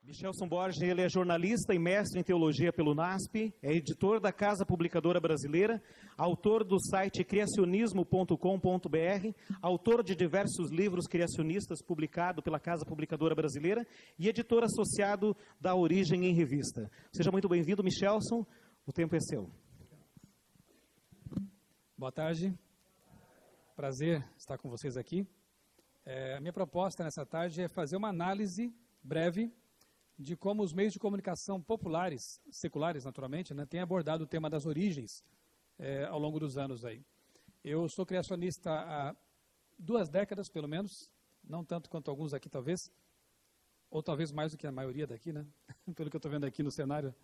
Michelson Borges, ele é jornalista e mestre em teologia pelo NASP, é editor da Casa Publicadora Brasileira, autor do site criacionismo.com.br, autor de diversos livros criacionistas publicados pela Casa Publicadora Brasileira e editor associado da Origem em Revista. Seja muito bem-vindo, Michelson, o tempo é seu. Boa tarde, prazer estar com vocês aqui. A minha proposta nessa tarde é fazer uma análise breve de como os meios de comunicação populares, seculares naturalmente, né, têm abordado o tema das origens ao longo dos anos aí. Eu sou criacionista há 2 décadas, pelo menos, não tanto quanto alguns aqui talvez, ou talvez mais do que a maioria daqui, né, pelo que eu estou vendo aqui no cenário,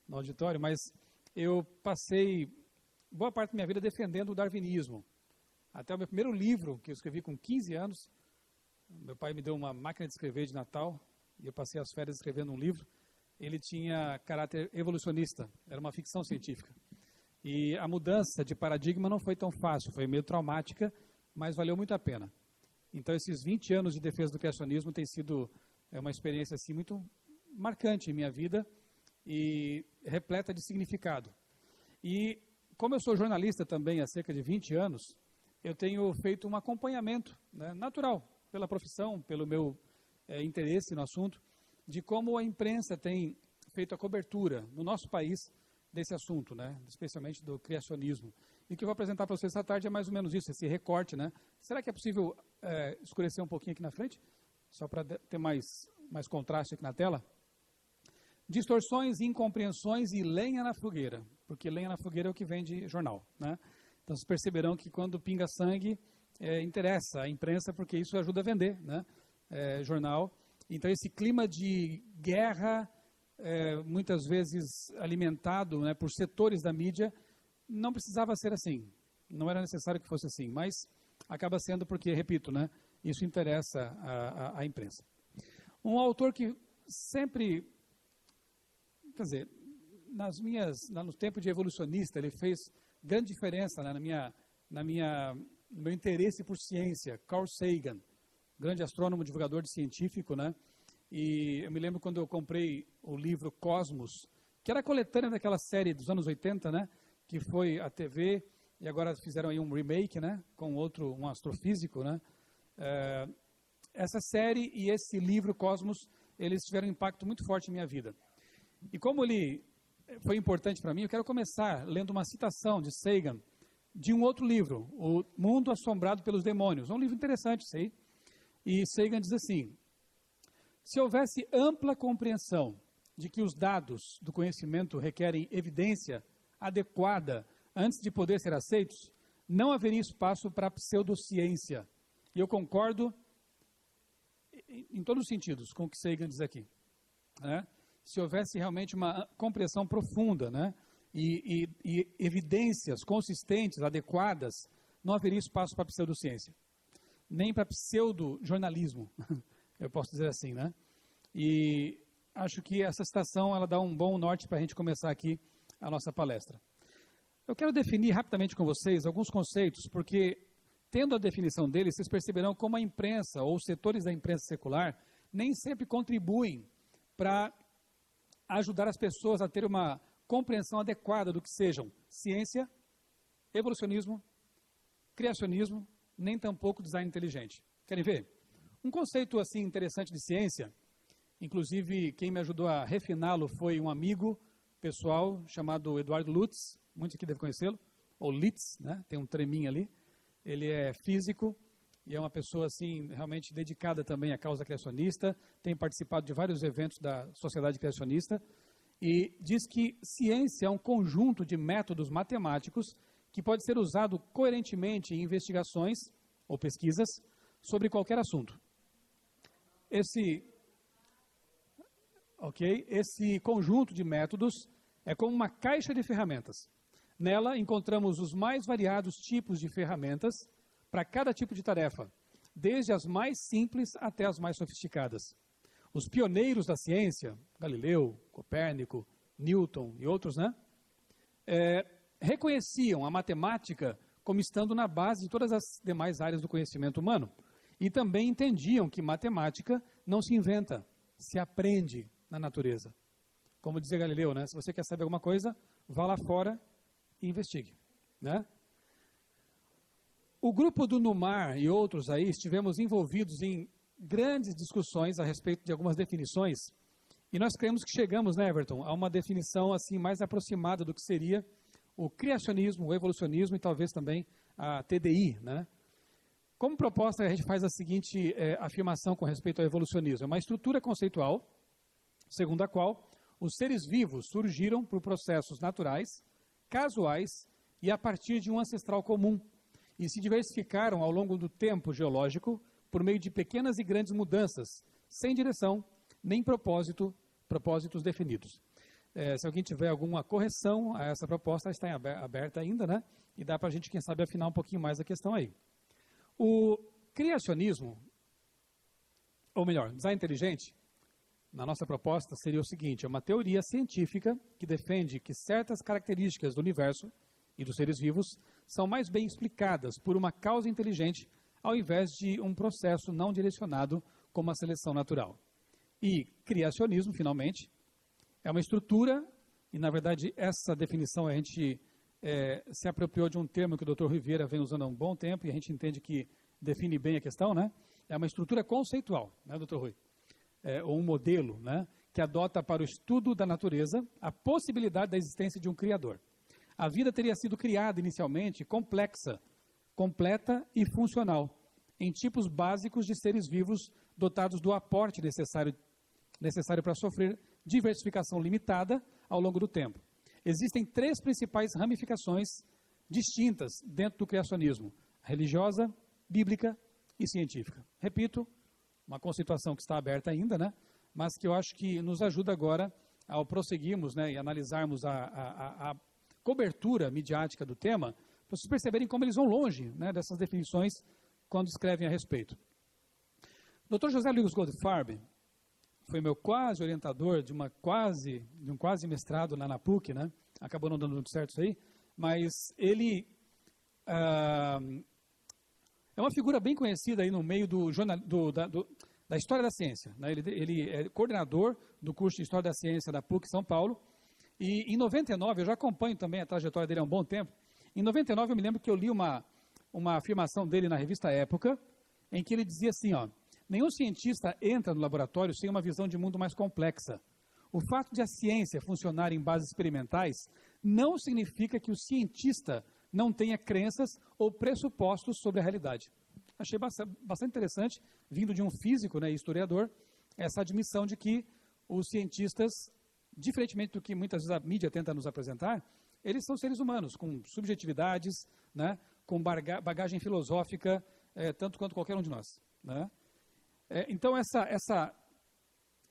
no auditório, mas eu passei boa parte da minha vida defendendo o darwinismo. Até o meu primeiro livro, que eu escrevi com 15 anos, meu pai me deu uma máquina de escrever de Natal, e eu passei as férias escrevendo um livro. Ele tinha caráter evolucionista, era uma ficção científica. E a mudança de paradigma não foi tão fácil, foi meio traumática, mas valeu muito a pena. Então, esses 20 anos de defesa do criacionismo tem sido uma experiência assim, muito marcante em minha vida e repleta de significado. E, como eu sou jornalista também há cerca de 20 anos, eu tenho feito um acompanhamento, né, natural, pela profissão, pelo meu interesse no assunto, de como a imprensa tem feito a cobertura no nosso país desse assunto, né, especialmente do criacionismo. E o que eu vou apresentar para vocês essa tarde é mais ou menos isso, esse recorte, né? Será que é possível escurecer um pouquinho aqui na frente? Só para ter mais contraste aqui na tela. Distorções, incompreensões e lenha na fogueira, porque lenha na fogueira é o que vende jornal, né? Então, vocês perceberão que quando pinga sangue, interessa a imprensa, porque isso ajuda a vender, né? Jornal. Então, esse clima de guerra, muitas vezes alimentado, né, por setores da mídia, não precisava ser assim. Não era necessário que fosse assim, mas acaba sendo porque, repito, né, isso interessa à imprensa. Um autor que sempre, quer dizer, no tempo de evolucionista, ele fez grande diferença, né, no meu interesse por ciência, Carl Sagan, grande astrônomo, divulgador de científico, né? E eu me lembro quando eu comprei o livro Cosmos, que era a coletânea daquela série dos anos 80, né? Que foi a TV, e agora fizeram aí um remake, né? Com um astrofísico, né? Essa série e esse livro Cosmos, eles tiveram um impacto muito forte em minha vida. E como ele foi importante para mim, eu quero começar lendo uma citação de Sagan, de um outro livro, O Mundo Assombrado pelos Demônios. É um livro interessante, isso aí. E Sagan diz assim: se houvesse ampla compreensão de que os dados do conhecimento requerem evidência adequada antes de poder ser aceitos, não haveria espaço para a pseudociência. E eu concordo em todos os sentidos com o que Sagan diz aqui, né? Se houvesse realmente uma compreensão profunda, né, e evidências consistentes, adequadas, não haveria espaço para a pseudociência. Nem para pseudo-jornalismo, eu posso dizer assim, né? E acho que essa citação, ela dá um bom norte para a gente começar aqui a nossa palestra. Eu quero definir rapidamente com vocês alguns conceitos, porque, tendo a definição deles, vocês perceberão como a imprensa, ou os setores da imprensa secular, nem sempre contribuem para ajudar as pessoas a ter uma compreensão adequada do que sejam ciência, evolucionismo, criacionismo, nem tampouco design inteligente. Querem ver? Um conceito assim interessante de ciência, inclusive quem me ajudou a refiná-lo foi um amigo pessoal chamado Eduardo Lutz, muitos aqui devem conhecê-lo, ou Litz, né? Tem um treminho ali. Ele é físico e é uma pessoa assim realmente dedicada também à causa criacionista, tem participado de vários eventos da Sociedade Criacionista e diz que ciência é um conjunto de métodos matemáticos que pode ser usado coerentemente em investigações ou pesquisas sobre qualquer assunto. Esse conjunto de métodos é como uma caixa de ferramentas. Nela encontramos os mais variados tipos de ferramentas para cada tipo de tarefa, desde as mais simples até as mais sofisticadas. Os pioneiros da ciência, Galileu, Copérnico, Newton e outros, né? Reconheciam a matemática como estando na base de todas as demais áreas do conhecimento humano. E também entendiam que matemática não se inventa, se aprende na natureza. Como dizia Galileu, né? Se você quer saber alguma coisa, vá lá fora e investigue, né? O grupo do Numar e outros aí estivemos envolvidos em grandes discussões a respeito de algumas definições, e nós cremos que chegamos, né, Everton, a uma definição assim mais aproximada do que seria o criacionismo, o evolucionismo e talvez também a TDI, né? Como proposta, a gente faz a seguinte afirmação com respeito ao evolucionismo. É uma estrutura conceitual, segundo a qual os seres vivos surgiram por processos naturais, casuais e a partir de um ancestral comum, e se diversificaram ao longo do tempo geológico por meio de pequenas e grandes mudanças, sem direção nem propósitos definidos. Se alguém tiver alguma correção a essa proposta, está aberta ainda, né? E dá para a gente, quem sabe, afinar um pouquinho mais a questão aí. O criacionismo, ou melhor, design inteligente, na nossa proposta seria o seguinte: é uma teoria científica que defende que certas características do universo e dos seres vivos são mais bem explicadas por uma causa inteligente ao invés de um processo não direcionado como a seleção natural. E criacionismo, finalmente, é uma estrutura, e na verdade essa definição a gente se apropriou de um termo que o Dr. Rivera vem usando há um bom tempo, e a gente entende que define bem a questão, né? É uma estrutura conceitual, né, Dr. Rui? Ou um modelo, né, que adota para o estudo da natureza a possibilidade da existência de um Criador. A vida teria sido criada inicialmente complexa, completa e funcional, em tipos básicos de seres vivos dotados do aporte necessário para sofrer diversificação limitada ao longo do tempo. Existem 3 principais ramificações distintas dentro do criacionismo: religiosa, bíblica e científica. Repito, uma conceituação que está aberta ainda, né? Mas que eu acho que nos ajuda agora, ao prosseguirmos, né, e analisarmos a cobertura midiática do tema, para vocês perceberem como eles vão longe, né, dessas definições quando escrevem a respeito. Dr. José Luiz Goldfarb foi meu quase orientador de um quase mestrado na PUC, né? Acabou não dando muito certo isso aí, mas ele é uma figura bem conhecida aí no meio da história da ciência, né? Ele é coordenador do curso de História da Ciência da PUC São Paulo, e em 99, eu já acompanho também a trajetória dele há um bom tempo. Em 99 eu me lembro que eu li uma afirmação dele na revista Época, em que ele dizia assim, ó: nenhum cientista entra no laboratório sem uma visão de mundo mais complexa. O fato de a ciência funcionar em bases experimentais não significa que o cientista não tenha crenças ou pressupostos sobre a realidade. Achei bastante interessante, vindo de um físico, né, historiador, essa admissão de que os cientistas, diferentemente do que muitas vezes a mídia tenta nos apresentar, eles são seres humanos, com subjetividades, né, com bagagem filosófica, tanto quanto qualquer um de nós, né? Então, essa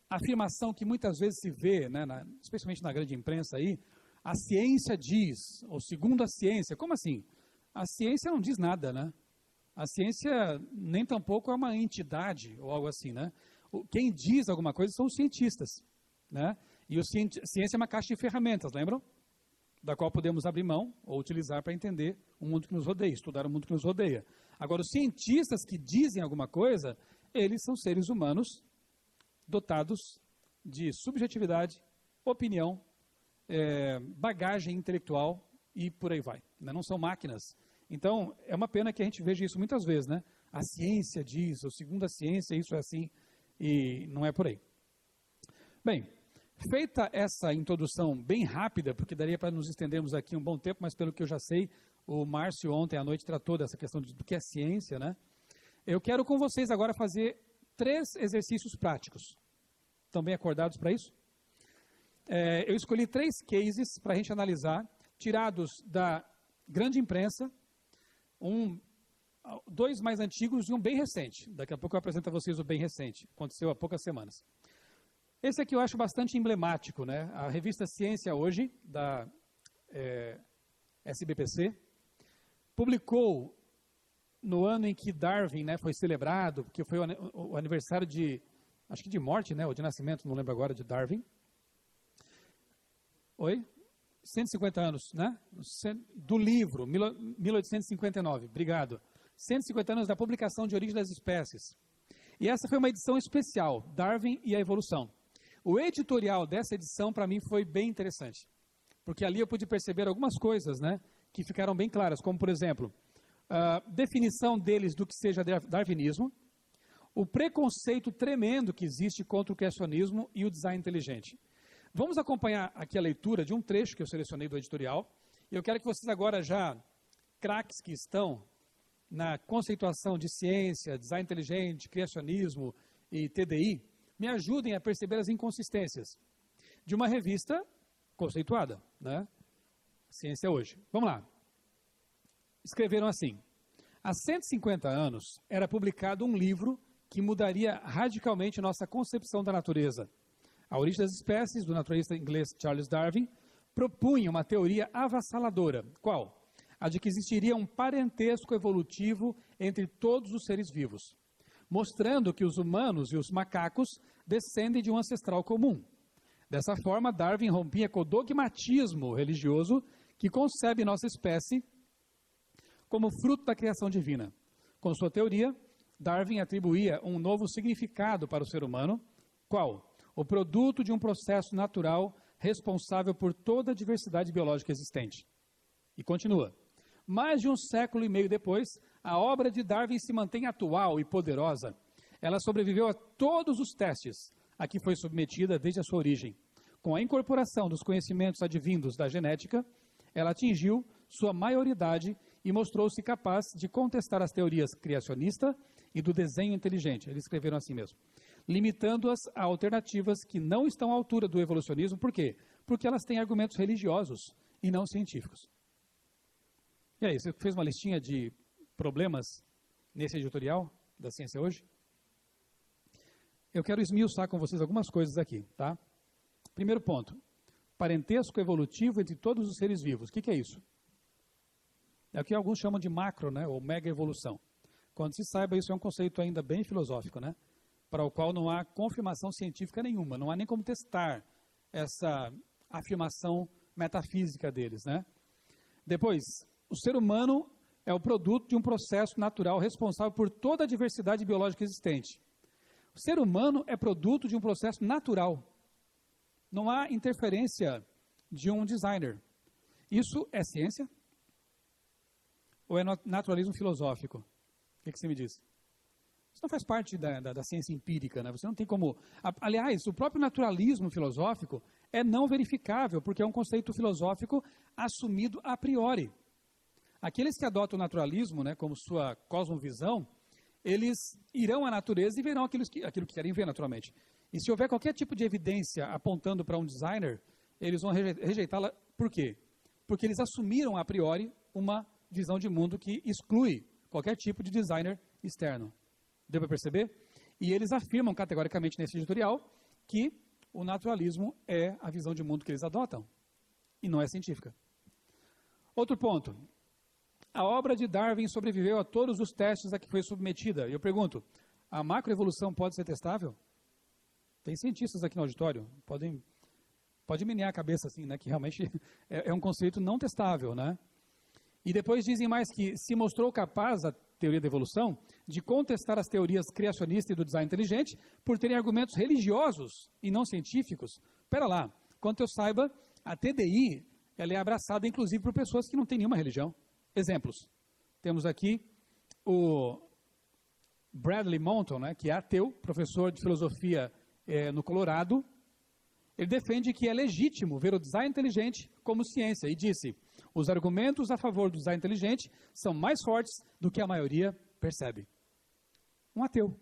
afirmação que muitas vezes se vê, né, especialmente na grande imprensa aí, a ciência diz, ou segundo a ciência, como assim? A ciência não diz nada, né? A ciência nem tampouco é uma entidade ou algo assim, né? Quem diz alguma coisa são os cientistas, né? E a ciência é uma caixa de ferramentas, lembram? Da qual podemos abrir mão ou utilizar para entender o mundo que nos rodeia, estudar o mundo que nos rodeia. Agora, os cientistas que dizem alguma coisa, eles são seres humanos dotados de subjetividade, opinião, bagagem intelectual e por aí vai, né? Não são máquinas. Então, é uma pena que a gente veja isso muitas vezes, né? A ciência diz, ou segundo a ciência, isso é assim, e não é por aí. Bem, feita essa introdução bem rápida, porque daria para nos estendermos aqui um bom tempo, mas pelo que eu já sei, o Márcio ontem à noite tratou dessa questão do que é ciência, né? Eu quero com vocês agora fazer 3 exercícios práticos. Estão bem acordados para isso? Eu escolhi 3 cases para a gente analisar, tirados da grande imprensa, 2 mais antigos e um bem recente. Daqui a pouco eu apresento a vocês o bem recente, aconteceu há poucas semanas. Esse aqui eu acho bastante emblemático, né? A revista Ciência Hoje, da SBPC, publicou no ano em que Darwin, né, foi celebrado, porque foi o aniversário acho que de morte, né, ou de nascimento, não lembro agora, de Darwin. 150 anos, né? Do livro, 1859, obrigado. 150 anos da publicação de Origem das Espécies. E essa foi uma edição especial, Darwin e a Evolução. O editorial dessa edição, para mim, foi bem interessante, porque ali eu pude perceber algumas coisas, né, que ficaram bem claras, como, por exemplo, a definição deles do que seja darwinismo, o preconceito tremendo que existe contra o criacionismo e o design inteligente. Vamos acompanhar aqui a leitura de um trecho que eu selecionei do editorial, e eu quero que vocês agora já, craques que estão na conceituação de ciência, design inteligente, criacionismo e TDI, me ajudem a perceber as inconsistências de uma revista conceituada, né? Ciência Hoje. Vamos lá. Escreveram assim: há 150 anos era publicado um livro que mudaria radicalmente nossa concepção da natureza. A Origem das Espécies, do naturalista inglês Charles Darwin, propunha uma teoria avassaladora. Qual? A de que existiria um parentesco evolutivo entre todos os seres vivos, mostrando que os humanos e os macacos descendem de um ancestral comum. Dessa forma, Darwin rompia com o dogmatismo religioso que concebe nossa espécie como fruto da criação divina. Com sua teoria, Darwin atribuía um novo significado para o ser humano, qual? O produto de um processo natural responsável por toda a diversidade biológica existente. E continua. Mais de um século e meio depois, a obra de Darwin se mantém atual e poderosa. Ela sobreviveu a todos os testes a que foi submetida desde a sua origem. Com a incorporação dos conhecimentos advindos da genética, ela atingiu sua maioridade e mostrou-se capaz de contestar as teorias criacionista e do desenho inteligente. Eles escreveram assim mesmo. Limitando-as a alternativas que não estão à altura do evolucionismo. Por quê? Porque elas têm argumentos religiosos e não científicos. E aí, você fez uma listinha de problemas nesse editorial da Ciência Hoje? Eu quero esmiuçar com vocês algumas coisas aqui, tá? Primeiro ponto, parentesco evolutivo entre todos os seres vivos. O que é isso? É o que alguns chamam de macro, né, ou mega evolução. Quando se saiba, isso é um conceito ainda bem filosófico, né, para o qual não há confirmação científica nenhuma, não há nem como testar essa afirmação metafísica deles, né. Depois, o ser humano é o produto de um processo natural responsável por toda a diversidade biológica existente. O ser humano é produto de um processo natural. Não há interferência de um designer. Isso é ciência? Ou é naturalismo filosófico? O que você me diz? Isso não faz parte da ciência empírica, né? Você não tem como... Aliás, o próprio naturalismo filosófico é não verificável, porque é um conceito filosófico assumido a priori. Aqueles que adotam o naturalismo, né, como sua cosmovisão, eles irão à natureza e verão aquilo que querem ver naturalmente. E se houver qualquer tipo de evidência apontando para um designer, eles vão rejeitá-la. Por quê? Porque eles assumiram a priori uma visão de mundo que exclui qualquer tipo de designer externo. Deu para perceber? E eles afirmam categoricamente nesse editorial que o naturalismo é a visão de mundo que eles adotam e não é científica. Outro ponto. A obra de Darwin sobreviveu a todos os testes a que foi submetida. Eu pergunto, a macroevolução pode ser testável? Tem cientistas aqui no auditório, pode menear a cabeça assim, né, que realmente é um conceito não testável, né? E depois dizem mais que se mostrou capaz, a teoria da evolução, de contestar as teorias criacionistas e do design inteligente por terem argumentos religiosos e não científicos. Espera lá, quanto eu saiba, a TDI ela é abraçada inclusive por pessoas que não têm nenhuma religião. Exemplos. Temos aqui o Bradley Monton, né, que é ateu, professor de filosofia no Colorado. Ele defende que é legítimo ver o design inteligente como ciência e disse: os argumentos a favor do design inteligente são mais fortes do que a maioria percebe. Um ateu.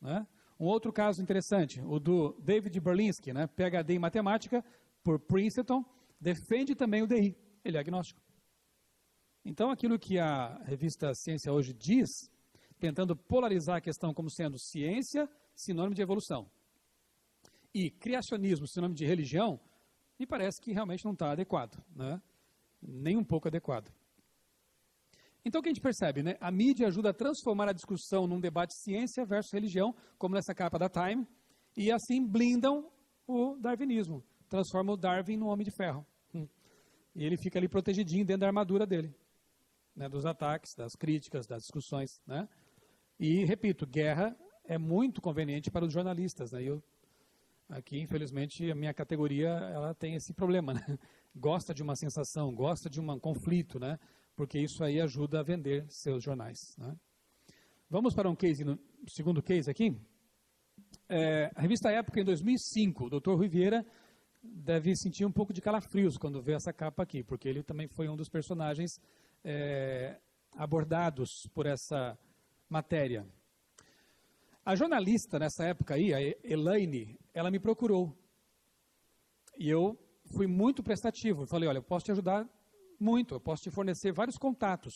Né? Um outro caso interessante, o do David Berlinski, né, PhD em matemática por Princeton, defende também o DI. Ele é agnóstico. Então, aquilo que a revista Ciência Hoje diz, tentando polarizar a questão como sendo ciência, sinônimo de evolução, e criacionismo, sinônimo de religião, me parece que realmente não está adequado, né? Nem um pouco adequado. Então, o que a gente percebe, né? A mídia ajuda a transformar a discussão num debate ciência versus religião, como nessa capa da Time, e assim blindam o darwinismo, transformam o Darwin num homem de ferro. E ele fica ali protegidinho dentro da armadura dele, né? Dos ataques, das críticas, das discussões, né? E, repito, guerra é muito conveniente para os jornalistas, né? Aqui, infelizmente, a minha categoria ela tem esse problema, né? Gosta de uma sensação, gosta de um conflito, né? Porque isso aí ajuda a vender seus jornais, né? Vamos para um case, segundo case aqui. A revista Época, em 2005, o Dr. Rui Vieira deve sentir um pouco de calafrios quando vê essa capa aqui, porque ele também foi um dos personagens abordados por essa matéria. A jornalista nessa época aí, a Elaine, ela me procurou. E eu fui muito prestativo. Eu falei, olha, eu posso te ajudar muito, eu posso te fornecer vários contatos.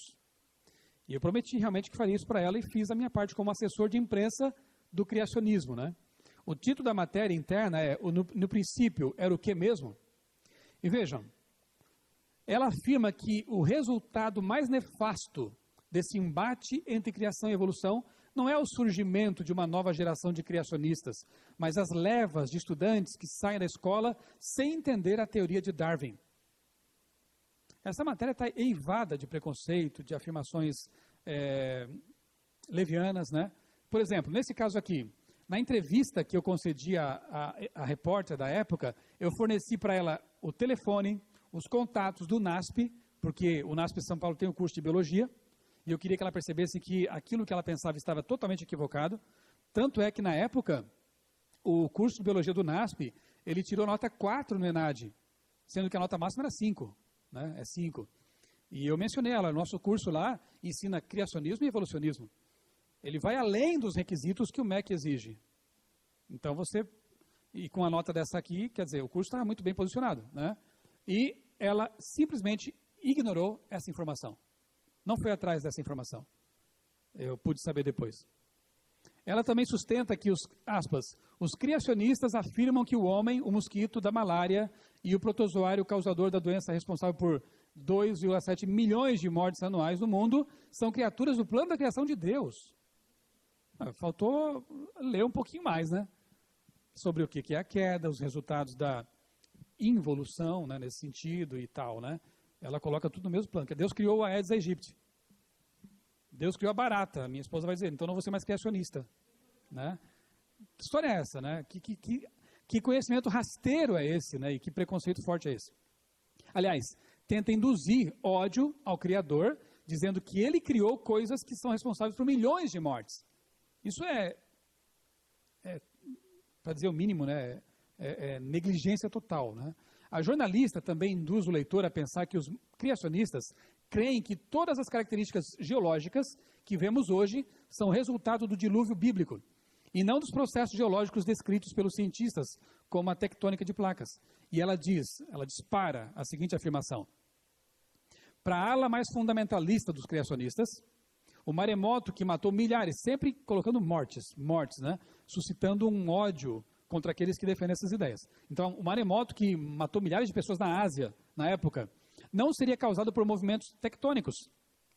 E eu prometi realmente que faria isso para ela e fiz a minha parte como assessor de imprensa do criacionismo, né? O título da matéria interna é, no princípio, era o que mesmo? E vejam, ela afirma que o resultado mais nefasto desse embate entre criação e evolução não é o surgimento de uma nova geração de criacionistas, mas as levas de estudantes que saem da escola sem entender a teoria de Darwin. Essa matéria está eivada de preconceito, de afirmações levianas, né? Por exemplo, nesse caso aqui, na entrevista que eu concedi à repórter da época, eu forneci para ela o telefone, os contatos do NASP, porque o NASP São Paulo tem um curso de biologia, e eu queria que ela percebesse que aquilo que ela pensava estava totalmente equivocado. Tanto é que, na época, o curso de biologia do NASP, ele tirou nota 4 no ENAD, sendo que a nota máxima era 5, né? É 5. E eu mencionei ela, nosso curso lá ensina criacionismo e evolucionismo. Ele vai além dos requisitos que o MEC exige. Então você, e com a nota dessa aqui, quer dizer, o curso está muito bem posicionado, né? E ela simplesmente ignorou essa informação. Não foi atrás dessa informação. Eu pude saber depois. Ela também sustenta que os criacionistas afirmam que o homem, o mosquito da malária e o protozoário causador da doença responsável por 2,7 milhões de mortes anuais no mundo são criaturas do plano da criação de Deus. Faltou ler um pouquinho mais, né? Sobre o que é a queda, os resultados da involução, né, nesse sentido e tal, né? Ela coloca tudo no mesmo plano, que Deus criou a Aedes aegypti. Deus criou a barata, minha esposa vai dizer, então não vou ser mais criacionista, né? Que história é essa, né? Que conhecimento rasteiro é esse, né? E que preconceito forte é esse? Aliás, tenta induzir ódio ao Criador, dizendo que ele criou coisas que são responsáveis por milhões de mortes. Isso para dizer o mínimo, né? É negligência total, né? A jornalista também induz o leitor a pensar que os criacionistas creem que todas as características geológicas que vemos hoje são resultado do dilúvio bíblico e não dos processos geológicos descritos pelos cientistas, como a tectônica de placas. E ela dispara a seguinte afirmação. Para a ala mais fundamentalista dos criacionistas, o maremoto que matou milhares, sempre colocando mortes, né? Suscitando um ódio contra aqueles que defendem essas ideias. Então, o maremoto que matou milhares de pessoas na Ásia, na época, não seria causado por movimentos tectônicos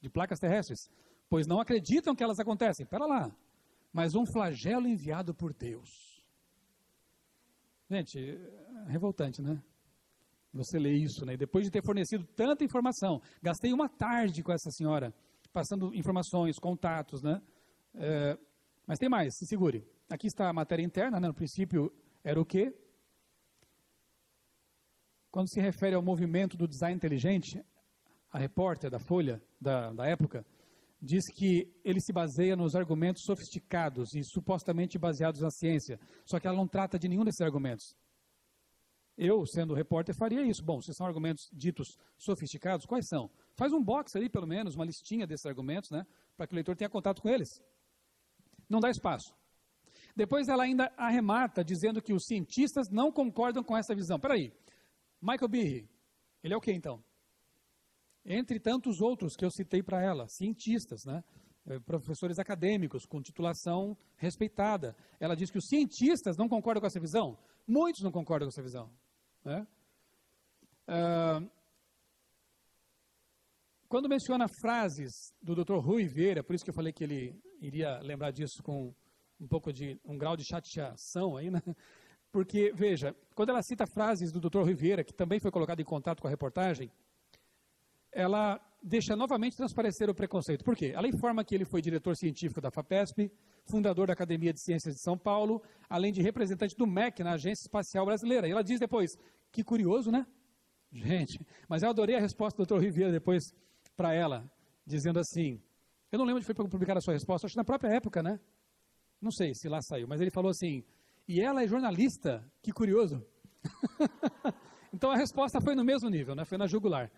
de placas terrestres, pois não acreditam que elas acontecem. Pera lá, mas um flagelo enviado por Deus. Gente, é revoltante, né? Você lê isso, né? E depois de ter fornecido tanta informação, gastei uma tarde com essa senhora, passando informações, contatos, né? Mas tem mais, se segure. Aqui está a matéria interna, né? No princípio era o quê? Quando se refere ao movimento do design inteligente, a repórter da Folha, da época, diz que ele se baseia nos argumentos sofisticados e supostamente baseados na ciência, só que ela não trata de nenhum desses argumentos. Eu, sendo repórter, faria isso. Bom, se são argumentos ditos sofisticados, quais são? Faz um box ali, pelo menos, uma listinha desses argumentos, né, para que o leitor tenha contato com eles. Não dá espaço. Depois ela ainda arremata dizendo que os cientistas não concordam com essa visão. Peraí, Michael Behe, ele é o quê então? Entre tantos outros que eu citei para ela, cientistas, né? Professores acadêmicos com titulação respeitada. Ela diz que os cientistas não concordam com essa visão. Muitos não concordam com essa visão, né? Quando menciona frases do Dr. Rui Vieira, por isso que eu falei que ele iria lembrar disso com um grau de chateação aí, né? Porque, veja, quando ela cita frases do Dr. Rui Vieira, que também foi colocado em contato com a reportagem, ela deixa novamente transparecer o preconceito. Por quê? Ela informa que ele foi diretor científico da FAPESP, fundador da Academia de Ciências de São Paulo, além de representante do MEC na Agência Espacial Brasileira. E ela diz depois, que curioso, né? Gente, mas eu adorei a resposta do Dr. Riviera depois para ela, dizendo assim, eu não lembro onde foi publicar a sua resposta, acho que na própria época, né? Não sei se lá saiu, mas ele falou assim, e ela é jornalista, que curioso. Então a resposta foi no mesmo nível, né? Foi na jugular.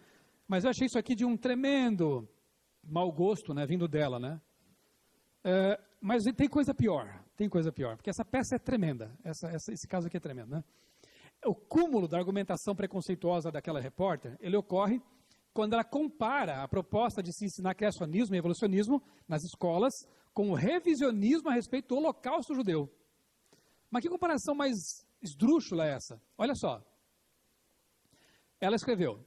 Mas eu achei isso aqui de um tremendo mau gosto, né? Vindo dela, né? Mas tem coisa pior, porque essa peça é tremenda, esse caso aqui é tremendo, né? O cúmulo da argumentação preconceituosa daquela repórter, ele ocorre quando ela compara a proposta de se ensinar criacionismo e evolucionismo nas escolas com o revisionismo a respeito do Holocausto judeu. Mas que comparação mais esdrúxula é essa? Olha só. Ela escreveu,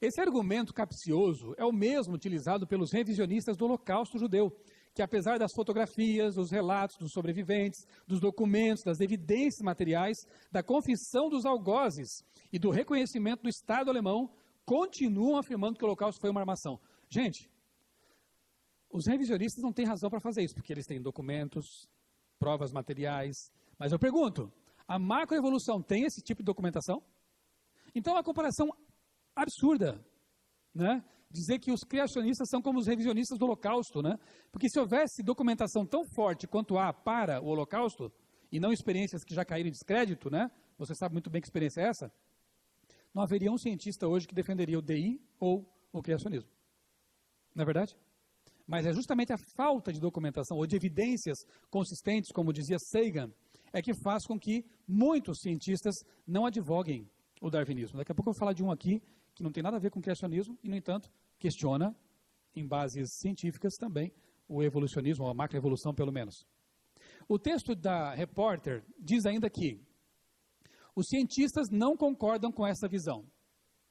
esse argumento capcioso é o mesmo utilizado pelos revisionistas do Holocausto judeu, que apesar das fotografias, dos relatos dos sobreviventes, dos documentos, das evidências materiais, da confissão dos algozes e do reconhecimento do Estado alemão, continuam afirmando que o Holocausto foi uma armação. Gente, os revisionistas não têm razão para fazer isso, porque eles têm documentos, provas materiais, mas eu pergunto, a macroevolução tem esse tipo de documentação? Então é uma comparação absurda, né? Dizer que os criacionistas são como os revisionistas do Holocausto, né? Porque se houvesse documentação tão forte quanto há para o Holocausto, e não experiências que já caíram em descrédito, né? Você sabe muito bem que experiência é essa? Não haveria um cientista hoje que defenderia o DI ou o criacionismo. Não é verdade? Mas é justamente a falta de documentação ou de evidências consistentes, como dizia Sagan, é que faz com que muitos cientistas não advoguem o darwinismo. Daqui a pouco eu vou falar de um aqui que não tem nada a ver com o criacionismo e, no entanto, questiona, em bases científicas também, o evolucionismo, ou a macroevolução, pelo menos. O texto da repórter diz ainda que os cientistas não concordam com essa visão.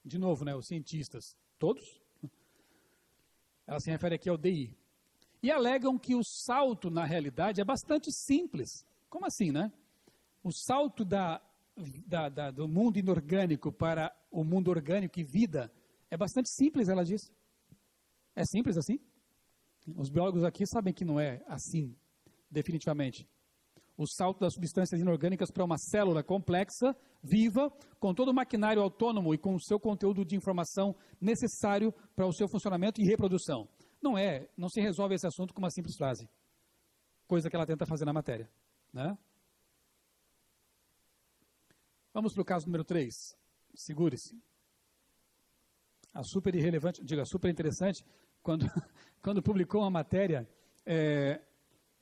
De novo, né, os cientistas, todos? Ela se refere aqui ao DI. E alegam que o salto, na realidade, é bastante simples. Como assim, né? O salto do mundo inorgânico para o mundo orgânico e vida é bastante simples, ela diz. É simples assim? Os biólogos aqui sabem que não é assim, definitivamente. O salto das substâncias inorgânicas para uma célula complexa, viva, com todo o maquinário autônomo e com o seu conteúdo de informação necessário para o seu funcionamento e reprodução. Não se resolve esse assunto com uma simples frase. Coisa que ela tenta fazer na matéria, né? Vamos para o caso número 3. Segure-se. A super irrelevante, super interessante, quando publicou uma matéria,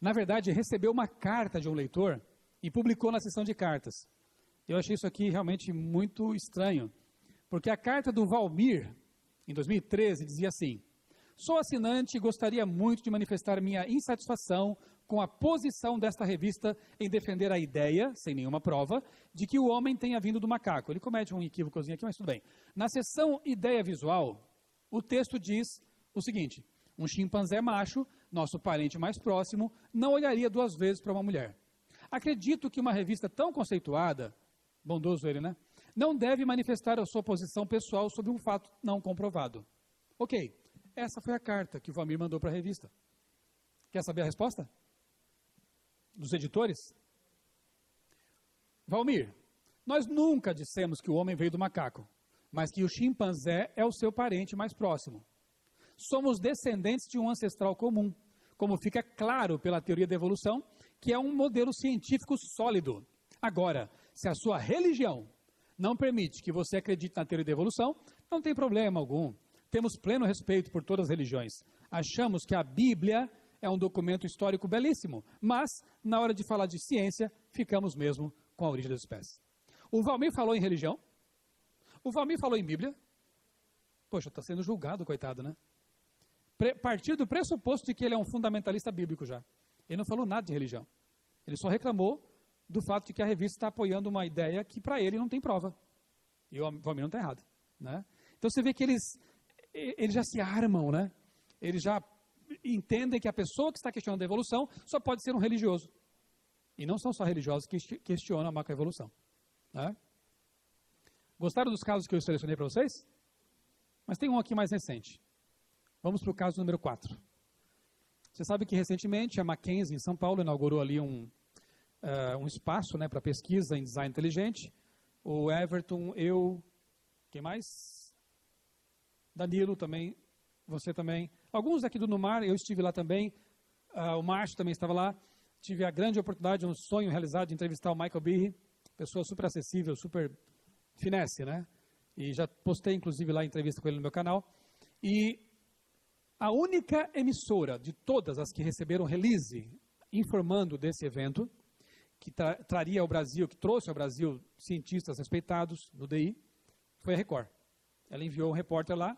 na verdade, recebeu uma carta de um leitor e publicou na seção de cartas. Eu achei isso aqui realmente muito estranho, porque a carta do Valmir, em 2013, dizia assim: sou assinante e gostaria muito de manifestar minha insatisfação com a posição desta revista em defender a ideia, sem nenhuma prova, de que o homem tenha vindo do macaco. Ele comete um equívocozinho aqui, mas tudo bem. Na seção ideia visual, o texto diz o seguinte: um chimpanzé macho, nosso parente mais próximo, não olharia 2 vezes para uma mulher. Acredito que uma revista tão conceituada, bondoso ele, né? Não deve manifestar a sua posição pessoal sobre um fato não comprovado. Ok, essa foi a carta que o Valmir mandou para a revista. Quer saber a resposta? Dos editores? Valmir, nós nunca dissemos que o homem veio do macaco, mas que o chimpanzé é o seu parente mais próximo. Somos descendentes de um ancestral comum, como fica claro pela teoria da evolução, que é um modelo científico sólido. Agora, se a sua religião não permite que você acredite na teoria da evolução, não tem problema algum. Temos pleno respeito por todas as religiões. Achamos que a Bíblia é um documento histórico belíssimo, mas, na hora de falar de ciência, ficamos mesmo com a origem das espécies. O Valmir falou em religião, o Valmir falou em Bíblia. Poxa, está sendo julgado, coitado, né? Partir do pressuposto de que ele é um fundamentalista bíblico já. Ele não falou nada de religião. Ele só reclamou do fato de que a revista está apoiando uma ideia que para ele não tem prova. E o Valmir não está errado, né? Então você vê que eles já se armam, né? Eles já entendem que a pessoa que está questionando a evolução só pode ser um religioso. E não são só religiosos que questionam a macroevolução, né? Gostaram dos casos que eu selecionei para vocês? Mas tem um aqui mais recente. Vamos para o caso número 4. Você sabe que recentemente a Mackenzie, em São Paulo, inaugurou ali um espaço, né, para pesquisa em design inteligente. O Everton, eu, quem mais? Danilo também, você também. Alguns aqui do Numar, eu estive lá também. O Márcio também estava lá. Tive a grande oportunidade, um sonho realizado de entrevistar o Michael Behe, pessoa super acessível, super finesse, né? E já postei, inclusive, lá a entrevista com ele no meu canal. E a única emissora de todas as que receberam release informando desse evento, que traria ao Brasil, que trouxe ao Brasil cientistas respeitados no DI, foi a Record. Ela enviou um repórter lá,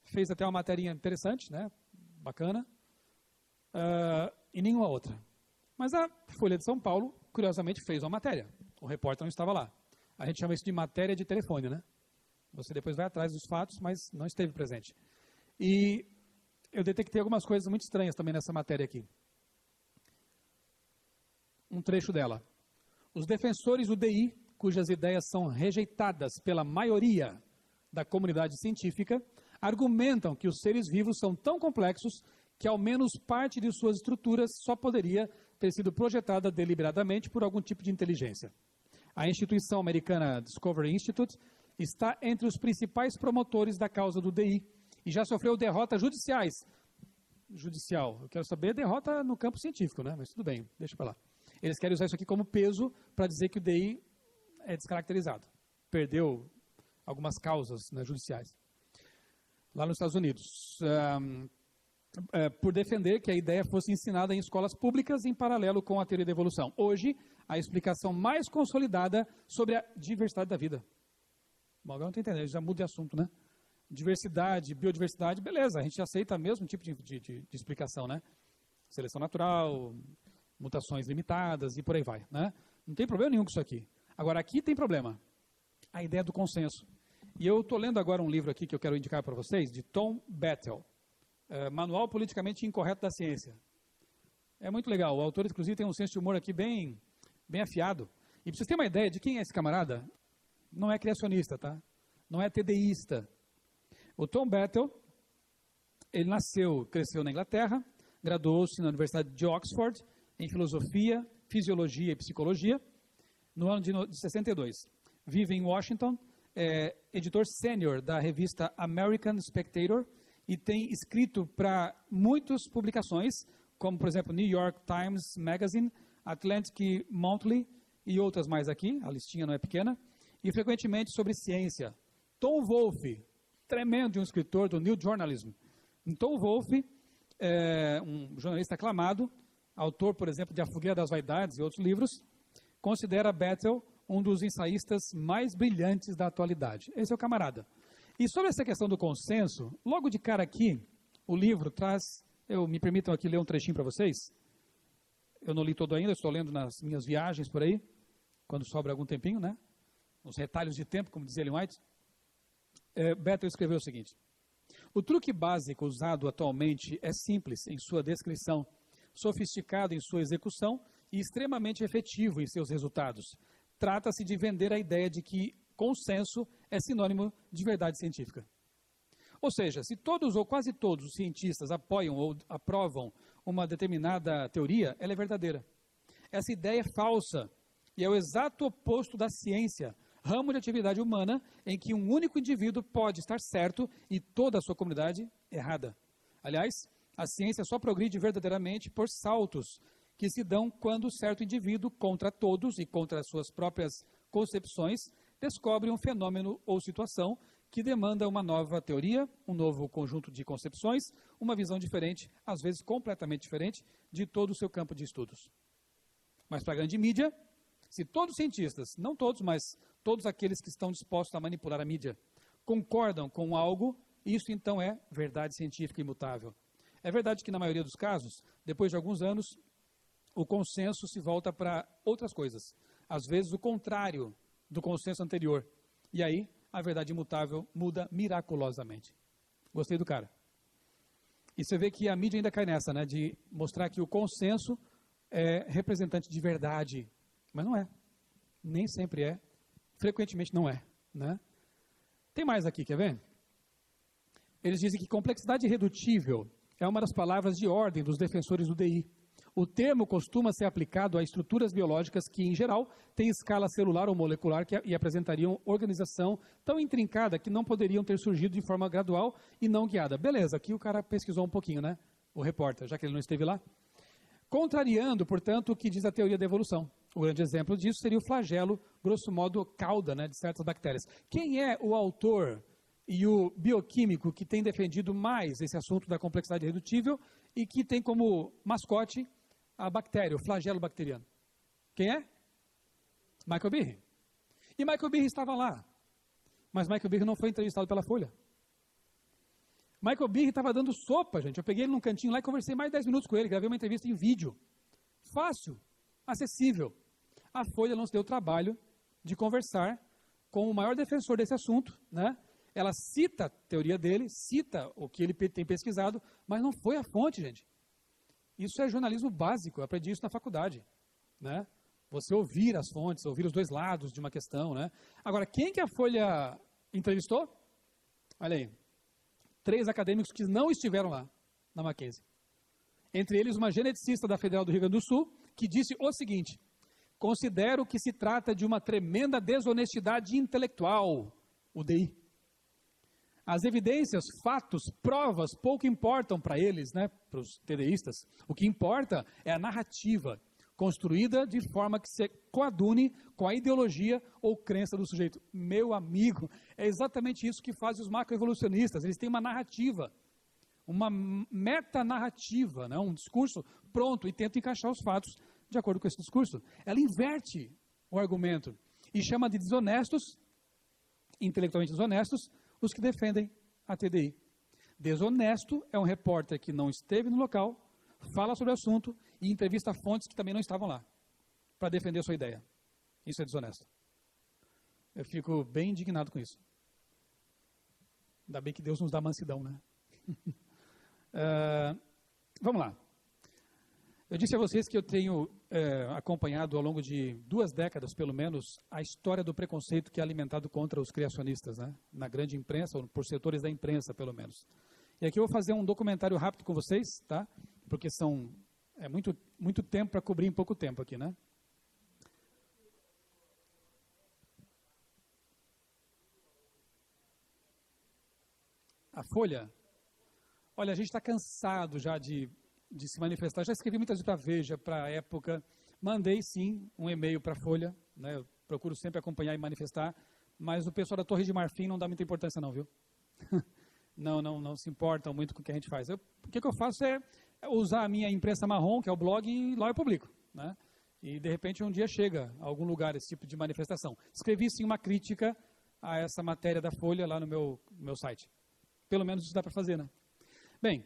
fez até uma matéria interessante, né? Bacana, e nenhuma outra. Mas a Folha de São Paulo, curiosamente, fez uma matéria. O repórter não estava lá. A gente chama isso de matéria de telefone, né? Você depois vai atrás dos fatos, mas não esteve presente. E eu detectei algumas coisas muito estranhas também nessa matéria aqui. Um trecho dela. Os defensores do DI, cujas ideias são rejeitadas pela maioria da comunidade científica, argumentam que os seres vivos são tão complexos que ao menos parte de suas estruturas só poderia ter sido projetada deliberadamente por algum tipo de inteligência. A instituição americana Discovery Institute está entre os principais promotores da causa do DI e já sofreu derrotas judiciais. Judicial, eu quero saber derrota no campo científico, né? Mas tudo bem, deixa para lá. Eles querem usar isso aqui como peso para dizer que o DI é descaracterizado. Perdeu algumas causas, né, judiciais. Lá nos Estados Unidos. Por defender que a ideia fosse ensinada em escolas públicas em paralelo com a teoria da evolução. Hoje, a explicação mais consolidada sobre a diversidade da vida. Bom, agora não estou entendendo, já muda de assunto, né? Diversidade, biodiversidade, beleza, a gente aceita o mesmo tipo de explicação, né? Seleção natural, mutações limitadas e por aí vai, né? Não tem problema nenhum com isso aqui. Agora, aqui tem problema, a ideia do consenso. E eu estou lendo agora um livro aqui que eu quero indicar para vocês, de Tom Bettel, Manual Politicamente Incorreto da Ciência. É muito legal, o autor, inclusive, tem um senso de humor aqui bem afiado. E para vocês terem uma ideia de quem é esse camarada, não é criacionista, tá? Não é TDIsta. O Tom Bettel, ele cresceu na Inglaterra, graduou-se na Universidade de Oxford em Filosofia, Fisiologia e Psicologia, no ano de 62. Vive em Washington, é editor sênior da revista American Spectator e tem escrito para muitas publicações, como, por exemplo, New York Times Magazine, Atlantic Monthly e outras mais aqui, a listinha não é pequena, e frequentemente sobre ciência. Tom Wolfe, tremendo de um escritor do New Journalism. Tom Wolfe é um jornalista aclamado, autor, por exemplo, de A Fogueira das Vaidades e outros livros, considera Bettel um dos ensaístas mais brilhantes da atualidade. Esse é o camarada. E sobre essa questão do consenso, logo de cara aqui, o livro traz, me permitam aqui ler um trechinho para vocês. Eu não li todo ainda, estou lendo nas minhas viagens por aí, quando sobra algum tempinho, né? Nos retalhos de tempo, como dizia Ellen White. Bettel escreveu o seguinte: o truque básico usado atualmente é simples em sua descrição, sofisticado em sua execução e extremamente efetivo em seus resultados. Trata-se de vender a ideia de que consenso é sinônimo de verdade científica. Ou seja, se todos ou quase todos os cientistas apoiam ou aprovam uma determinada teoria, ela é verdadeira. Essa ideia é falsa e é o exato oposto da ciência, ramo de atividade humana em que um único indivíduo pode estar certo e toda a sua comunidade errada. Aliás, a ciência só progride verdadeiramente por saltos que se dão quando certo indivíduo, contra todos e contra as suas próprias concepções, descobre um fenômeno ou situação que demanda uma nova teoria, um novo conjunto de concepções, uma visão diferente, às vezes completamente diferente, de todo o seu campo de estudos. Mas para a grande mídia, se todos os cientistas, não todos, mas todos aqueles que estão dispostos a manipular a mídia, concordam com algo, isso então é verdade científica imutável. É verdade que na maioria dos casos, depois de alguns anos, o consenso se volta para outras coisas. Às vezes o contrário do consenso anterior. E aí, a verdade imutável muda miraculosamente. Gostei do cara. E você vê que a mídia ainda cai nessa, né, de mostrar que o consenso é representante de verdade. Mas não é. Nem sempre é. Frequentemente não é, né? Tem mais aqui, quer ver? Eles dizem que complexidade irredutível é uma das palavras de ordem dos defensores do DI. O termo costuma ser aplicado a estruturas biológicas que, em geral, têm escala celular ou molecular e apresentariam organização tão intrincada que não poderiam ter surgido de forma gradual e não guiada. Beleza, aqui o cara pesquisou um pouquinho, né? O repórter, já que ele não esteve lá. Contrariando, portanto, o que diz a teoria da evolução. O grande exemplo disso seria o flagelo, grosso modo, cauda, né, de certas bactérias. Quem é o autor e o bioquímico que tem defendido mais esse assunto da complexidade redutível e que tem como mascote a bactéria, o flagelo bacteriano? Quem é? Michael Behe. E Michael Behe estava lá. Mas Michael Behe não foi entrevistado pela Folha. Michael Behe estava dando sopa, gente. Eu peguei ele num cantinho lá e conversei mais de 10 minutos com ele, gravei uma entrevista em vídeo. Fácil, acessível. A Folha não se deu o trabalho de conversar com o maior defensor desse assunto, né? Ela cita a teoria dele, cita o que ele tem pesquisado, mas não foi a fonte, gente. Isso é jornalismo básico, eu aprendi isso na faculdade, né? Você ouvir as fontes, ouvir os dois lados de uma questão, né? Agora, quem que a Folha entrevistou? Olha aí, 3 acadêmicos que não estiveram lá, na Mackenzie. Entre eles, uma geneticista da Federal do Rio Grande do Sul, que disse o seguinte: considero que se trata de uma tremenda desonestidade intelectual, o DI. As evidências, fatos, provas, pouco importam para eles, né, para os TDIstas. O que importa é a narrativa, construída de forma que se coadune com a ideologia ou crença do sujeito. Meu amigo, é exatamente isso que fazem os macroevolucionistas. Eles têm uma narrativa, uma metanarrativa, né, um discurso pronto e tentam encaixar os fatos de acordo com esse discurso. Ela inverte o argumento e chama de desonestos, intelectualmente desonestos, os que defendem a TDI. Desonesto é um repórter que não esteve no local, fala sobre o assunto e entrevista fontes que também não estavam lá, para defender a sua ideia. Isso é desonesto. Eu fico bem indignado com isso. Ainda bem que Deus nos dá mansidão, né? Vamos lá. Eu disse a vocês que eu tenho acompanhado ao longo de 2 décadas, pelo menos, a história do preconceito que é alimentado contra os criacionistas, né? Na grande imprensa, ou por setores da imprensa, pelo menos. E aqui eu vou fazer um documentário rápido com vocês, tá? Porque é muito tempo para cobrir em pouco tempo aqui, né? A Folha. Olha, a gente está cansado já de se manifestar. Já escrevi muitas vezes para a Veja, para a Época. Mandei, sim, um e-mail para a Folha. Né? Eu procuro sempre acompanhar e manifestar. Mas o pessoal da Torre de Marfim não dá muita importância não, viu? não se importam muito com o que a gente faz. O que eu faço é usar a minha imprensa marrom, que é o blog, e lá eu publico. Né? E, de repente, um dia chega a algum lugar esse tipo de manifestação. Escrevi, sim, uma crítica a essa matéria da Folha lá no meu site. Pelo menos isso dá para fazer, né? Bem,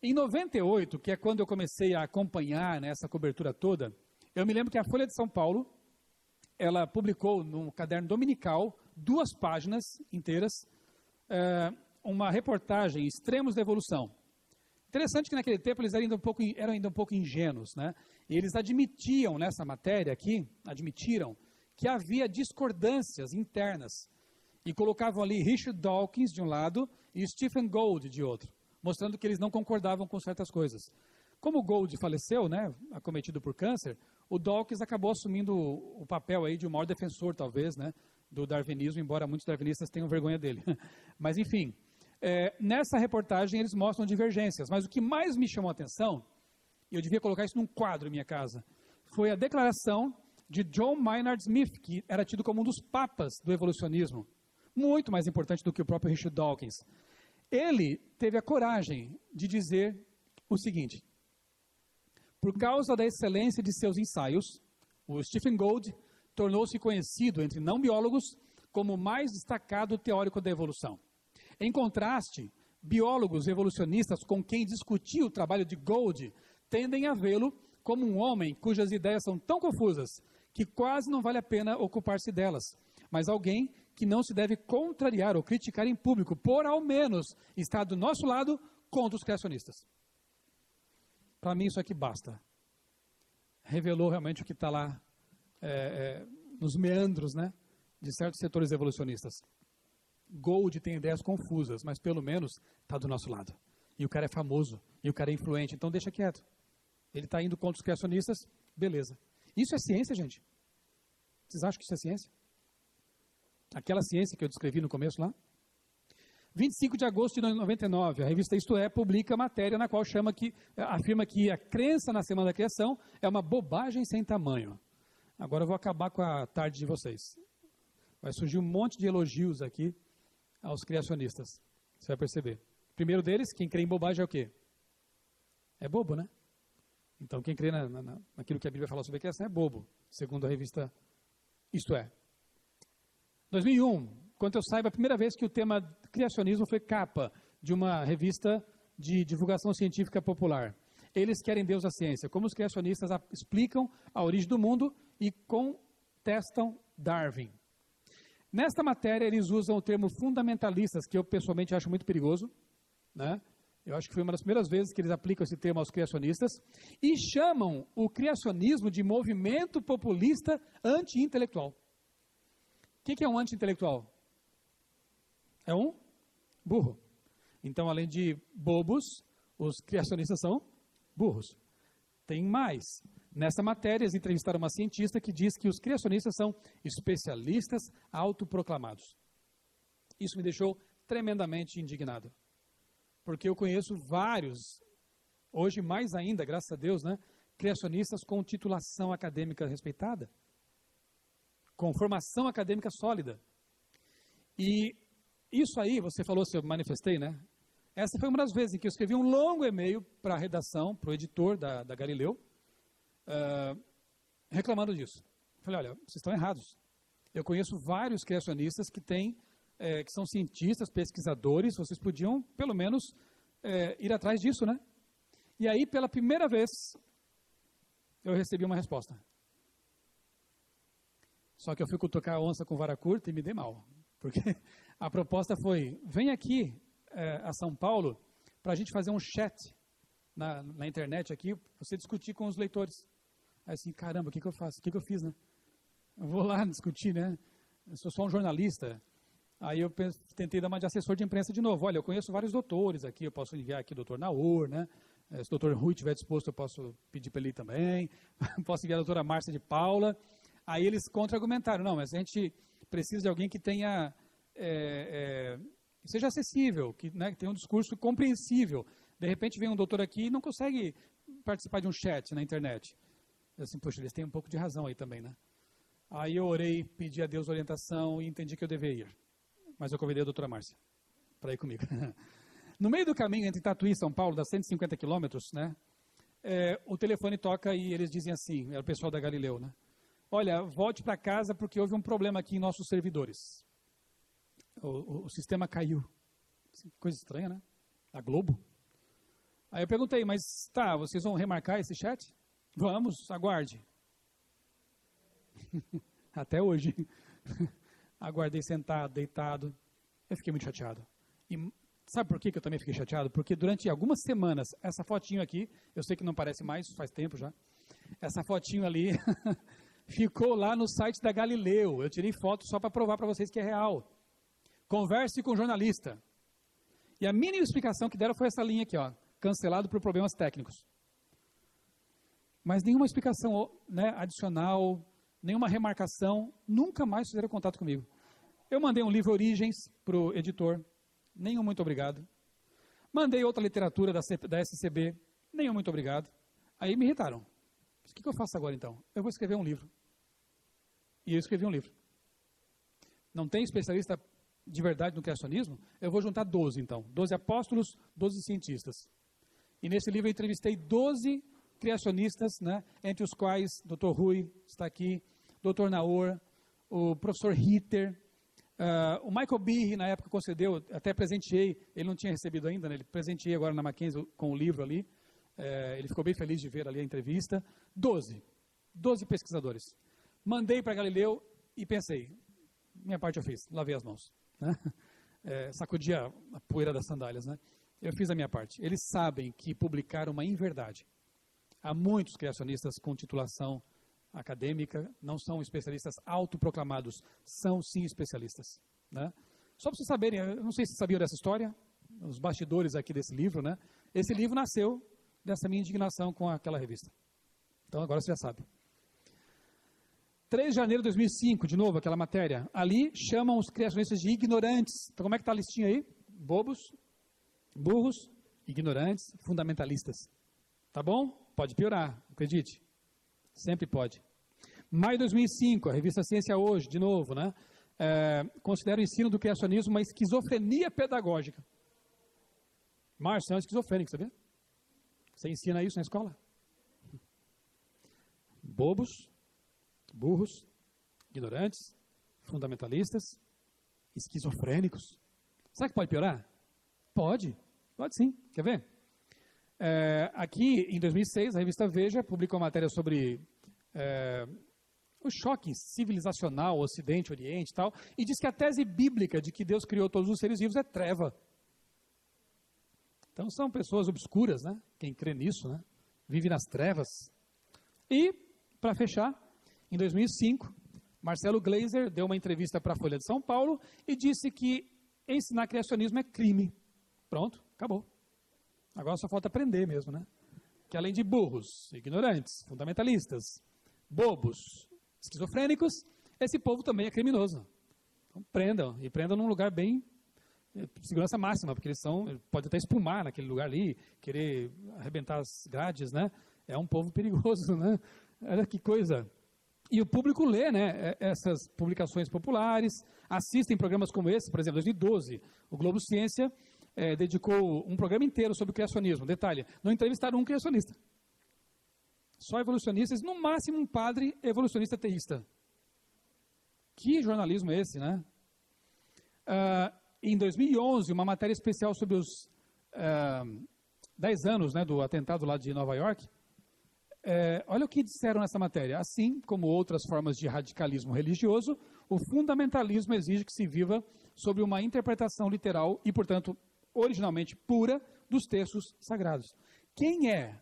em 98, que é quando eu comecei a acompanhar, né, essa cobertura toda, eu me lembro que a Folha de São Paulo, ela publicou num caderno dominical, 2 páginas inteiras, uma reportagem, Extremos da Evolução. Interessante que naquele tempo eles eram ainda um pouco ingênuos, né? E eles admitiam nessa matéria aqui, admitiram que havia discordâncias internas. E colocavam ali Richard Dawkins de um lado e Stephen Gould de outro, mostrando que eles não concordavam com certas coisas. Como o Gould faleceu, né, acometido por câncer, o Dawkins acabou assumindo o papel aí de um maior defensor, talvez, né, do darwinismo, embora muitos darwinistas tenham vergonha dele. Mas, enfim, nessa reportagem eles mostram divergências. Mas o que mais me chamou a atenção, e eu devia colocar isso num quadro em minha casa, foi a declaração de John Maynard Smith, que era tido como um dos papas do evolucionismo, muito mais importante do que o próprio Richard Dawkins. Ele teve a coragem de dizer o seguinte: por causa da excelência de seus ensaios, o Stephen Gould tornou-se conhecido entre não biólogos como o mais destacado teórico da evolução. Em contraste, biólogos evolucionistas com quem discutia o trabalho de Gould tendem a vê-lo como um homem cujas ideias são tão confusas que quase não vale a pena ocupar-se delas, mas alguém que não se deve contrariar ou criticar em público, por ao menos estar do nosso lado contra os criacionistas. Para mim isso aqui basta. Revelou realmente o que está lá nos meandros, né, de certos setores evolucionistas. Gould tem ideias confusas, mas pelo menos está do nosso lado. e o cara é famoso, e o cara é influente, então deixa quieto. Ele está indo contra os criacionistas, beleza. Isso é ciência, gente? Vocês acham que isso é ciência? Aquela ciência que eu descrevi no começo lá? 25 de agosto de 99, a revista Isto É publica matéria na qual afirma que a crença na Semana da Criação é uma bobagem sem tamanho. Agora eu vou acabar com a tarde de vocês. Vai surgir um monte de elogios aqui aos criacionistas. Você vai perceber. O primeiro deles, quem crê em bobagem é o quê? É bobo, né? Então quem crê naquilo que a Bíblia fala sobre a criação é bobo, segundo a revista Isto É. 2001, quanto eu saiba, a primeira vez que o tema criacionismo foi capa de uma revista de divulgação científica popular. Eles querem Deus da ciência, como os criacionistas explicam a origem do mundo e contestam Darwin. Nesta matéria, eles usam o termo fundamentalistas, que eu pessoalmente acho muito perigoso, né? Eu acho que foi uma das primeiras vezes que eles aplicam esse termo aos criacionistas, e chamam o criacionismo de movimento populista anti-intelectual. O que é um anti-intelectual? É um burro. Então, além de bobos, os criacionistas são burros. Tem mais. Nessa matéria, eles entrevistaram uma cientista que diz que os criacionistas são especialistas autoproclamados. Isso me deixou tremendamente indignado. Porque eu conheço vários, hoje mais ainda, graças a Deus, né, criacionistas com titulação acadêmica respeitada, com formação acadêmica sólida. E isso aí, você falou, se eu manifestei, né? Essa foi uma das vezes em que eu escrevi um longo e-mail para a redação, para o editor da Galileu, reclamando disso. Falei, olha, vocês estão errados. Eu conheço vários criacionistas que são cientistas, pesquisadores, vocês podiam, pelo menos, ir atrás disso, né? E aí, pela primeira vez, eu recebi uma resposta. Só que eu fui cutucar a onça com vara curta e me dei mal. Porque a proposta foi, vem aqui a São Paulo para a gente fazer um chat na internet aqui, você discutir com os leitores. Aí assim, caramba, o que eu faço? O que eu fiz, né? Eu vou lá discutir, né? Eu sou só um jornalista. Aí eu tentei dar uma de assessor de imprensa de novo. Olha, eu conheço vários doutores aqui, eu posso enviar aqui o doutor Naor, né? Se o doutor Rui estiver disposto, eu posso pedir para ele ir também. Posso enviar a doutora Márcia de Paula. Aí eles contra-argumentaram, não, mas a gente precisa de alguém que tenha, seja acessível, que tenha um discurso compreensível. De repente vem um doutor aqui e não consegue participar de um chat na internet. Eu assim, poxa, eles têm um pouco de razão aí também, né? Aí eu orei, pedi a Deus orientação e entendi que eu deveria ir. Mas eu convidei a doutora Márcia para ir comigo. No meio do caminho entre Tatuí e São Paulo, dá 150 quilômetros, né? O telefone toca e eles dizem assim, era o pessoal da Galileu, né? Olha, volte para casa porque houve um problema aqui em nossos servidores. O sistema caiu. Coisa estranha, né? A Globo. Aí eu perguntei, mas tá, vocês vão remarcar esse chat? Vamos, aguarde. Até hoje. Aguardei sentado, deitado. Eu fiquei muito chateado. E sabe por que eu também fiquei chateado? Porque durante algumas semanas, essa fotinho aqui, eu sei que não parece mais, faz tempo já. Essa fotinho ali ficou lá no site da Galileu. Eu tirei foto só para provar para vocês que é real. Converse com o jornalista. E a mínima explicação que deram foi essa linha aqui, ó, cancelado por problemas técnicos. Mas nenhuma explicação, né, adicional, nenhuma remarcação, nunca mais fizeram contato comigo. Eu mandei um livro Origens para o editor, nenhum muito obrigado. Mandei outra literatura da SCB, nenhum muito obrigado. Aí me irritaram. O que eu faço agora então? Eu vou escrever um livro. E eu escrevi um livro. Não tem especialista de verdade no criacionismo? Eu vou juntar 12 então. 12 apóstolos, 12 cientistas. E nesse livro eu entrevistei 12 criacionistas, né, entre os quais Dr. Rui está aqui, Dr. Naor, o professor Ritter, o Michael Behe, na época concedeu, até presenteei, ele não tinha recebido ainda, né, ele presenteei agora na Mackenzie com o livro ali, ele ficou bem feliz de ver ali a entrevista. 12 pesquisadores. Mandei para Galileu e pensei, minha parte eu fiz, lavei as mãos, né? Sacudi a poeira das sandálias, né? Eu fiz a minha parte. Eles sabem que publicaram uma inverdade. Há muitos criacionistas com titulação acadêmica, não são especialistas autoproclamados, são sim especialistas, né? Só para vocês saberem, eu não sei se vocês sabiam dessa história, os bastidores aqui desse livro, né? Esse livro nasceu dessa minha indignação com aquela revista. Então agora você já sabe. 3 de janeiro de 2005, de novo, aquela matéria. Ali chamam os criacionistas de ignorantes. Então como é que está a listinha aí? Bobos, burros, ignorantes, fundamentalistas. Tá bom? Pode piorar, acredite. Sempre pode. Maio de 2005, a revista Ciência Hoje, de novo, né? Considera o ensino do criacionismo uma esquizofrenia pedagógica. Márcio é um esquizofrênico, sabia? Você ensina isso na escola? Bobos, burros, ignorantes, fundamentalistas, esquizofrênicos. Será que pode piorar? Pode sim. Quer ver? Aqui, em 2006, a revista Veja publicou uma matéria sobre o choque civilizacional, Ocidente, Oriente e tal, e diz que a tese bíblica de que Deus criou todos os seres vivos é treva. Então são pessoas obscuras, né? Quem crê nisso, né? Vive nas trevas. E, para fechar, em 2005, Marcelo Gleiser deu uma entrevista para a Folha de São Paulo e disse que ensinar criacionismo é crime. Pronto, acabou. Agora só falta aprender mesmo, né? Que além de burros, ignorantes, fundamentalistas, bobos, esquizofrênicos, esse povo também é criminoso. Então prendam, e prendam num lugar bem segurança máxima, porque eles podem até espumar naquele lugar ali, querer arrebentar as grades, né? É um povo perigoso, né? Olha que coisa. E o público lê, né, essas publicações populares, assistem programas como esse, por exemplo, em 2012, o Globo Ciência dedicou um programa inteiro sobre o criacionismo. Detalhe, não entrevistaram um criacionista. Só evolucionistas, no máximo um padre evolucionista teísta. Que jornalismo é esse, né? Em 2011, uma matéria especial sobre os 10 anos, né, do atentado lá de Nova York. Olha o que disseram nessa matéria. Assim como outras formas de radicalismo religioso, o fundamentalismo exige que se viva sobre uma interpretação literal e, portanto, originalmente pura dos textos sagrados. Quem é,